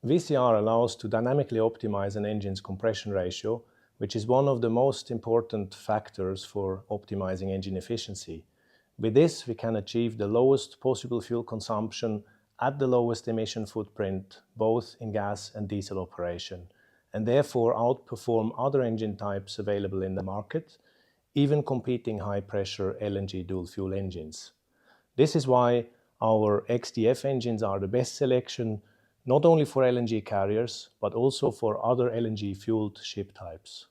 VCR allows to dynamically optimize an engine's compression ratio, which is one of the most important factors for optimizing engine efficiency. With this, we can achieve the lowest possible fuel consumption at the lowest emission footprint, both in gas and diesel operation, and therefore outperform other engine types available in the market, even competing high-pressure LNG dual-fuel engines. This is why our X-DF engines are the best selection, not only for LNG carriers, but also for other LNG-fueled ship types.